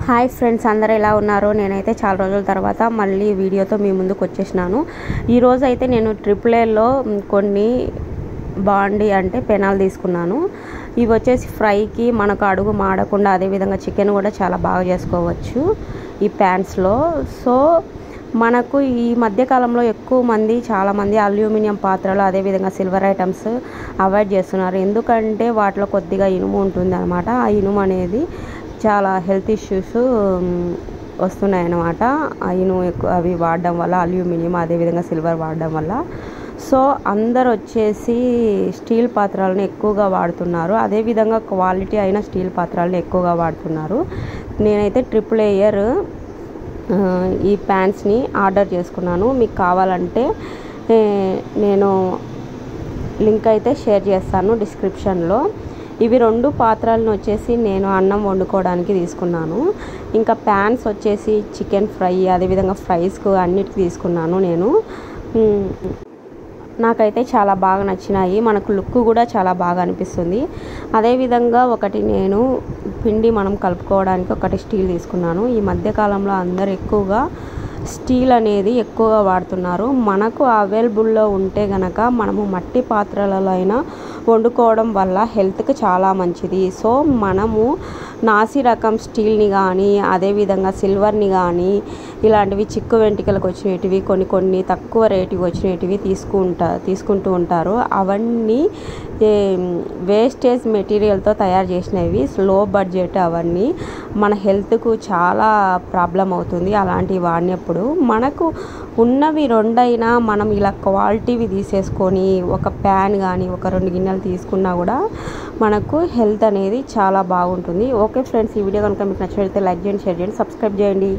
Hi friends, అందరూ ఎలా ఉన్నారు? నేనైతే చాలా రోజుల తర్వాత మళ్ళీ వీడియోతో మీ ముందుకు వచ్చేసినాను. ఈరోజు అయితే నేను ట్రిపుల్-ఏలో కొన్ని బాండి అంటే పెనాలు తీసుకున్నాను. ఇవి వచ్చేసి ఫ్రైకి మనకు అడుగు మాడకుండా, అదేవిధంగా చికెన్ కూడా చాలా బాగా చేసుకోవచ్చు ఈ ప్యాన్స్లో. సో మనకు ఈ మధ్యకాలంలో చాలామంది అల్యూమినియం పాత్రలు, అదేవిధంగా సిల్వర్ ఐటమ్స్ అవాయిడ్ చేస్తున్నారు. ఎందుకంటే వాటిలో కొద్దిగా ఇనుము ఉంటుంది అన్నమాట. ఆ ఇనుము అనేది చాలా హెల్త్ ఇష్యూస్ వస్తున్నాయి అన్నమాట. అవి వాడడం వల్ల, అల్యూమినియం అదేవిధంగా సిల్వర్ వాడడం వల్ల. సో అందరు వచ్చేసి స్టీల్ పాత్రలను ఎక్కువగా వాడుతున్నారు. అదేవిధంగా క్వాలిటీ అయిన స్టీల్ పాత్రలను ఎక్కువగా వాడుతున్నారు. నేనైతే ట్రిపుల్-ఏయర్ ఈ ప్యాన్స్ని ఆర్డర్ చేసుకున్నాను. మీకు కావాలంటే నేను లింక్ అయితే షేర్ చేస్తాను డిస్క్రిప్షన్లో. ఇవి 2 పాత్రలను వచ్చేసి నేను అన్నం వండుకోవడానికి తీసుకున్నాను. ఇంకా ప్యాన్స్ వచ్చేసి చికెన్ ఫ్రై, అదేవిధంగా ఫ్రైస్కు అన్నిటికీ తీసుకున్నాను నేను. నాకైతే చాలా బాగా నచ్చినాయి. మనకు లుక్ కూడా చాలా బాగా అనిపిస్తుంది. అదేవిధంగా ఒకటి నేను పిండి మనం కలుపుకోవడానికి ఒకటి స్టీల్ తీసుకున్నాను. ఈ మధ్యకాలంలో అందరు ఎక్కువగా స్టీల్ అనేది ఎక్కువగా వాడుతున్నారు. మనకు అవైలబుల్లో ఉంటే గనక మనము మట్టి పాత్రలలో అయినా వండుకోవడం వల్ల హెల్త్కి చాలా మంచిది. సో మనము నాసి రకం స్టీల్ని కానీ, అదేవిధంగా సిల్వర్ని కానీ, ఇలాంటివి చిక్కు వెంటికలకు వచ్చినవి కొన్ని తక్కువ రేటుకి వచ్చినవి తీసుకుంటూ ఉంటారు. అవన్నీ వేస్టేజ్ మెటీరియల్తో తయారు చేసినవి, లో బడ్జెట్. అవన్నీ మన హెల్త్కు చాలా ప్రాబ్లం అవుతుంది అలాంటివి వాడినప్పుడు. మనకు ఉన్నవి 2 అయినా మనం ఇలా క్వాలిటీవి తీసేసుకొని ఒక ప్యాన్ కానీ, ఒక 2 గిన్నెలు తీసుకున్నా కూడా మనకు హెల్త్ అనేది చాలా బాగుంటుంది. ఓకే ఫ్రెండ్స్, ఈ వీడియో కనుక మీకు నచ్చినట్లయితే లైక్ చేయండి, షేర్ చేయండి, సబ్స్క్రైబ్ చేయండి.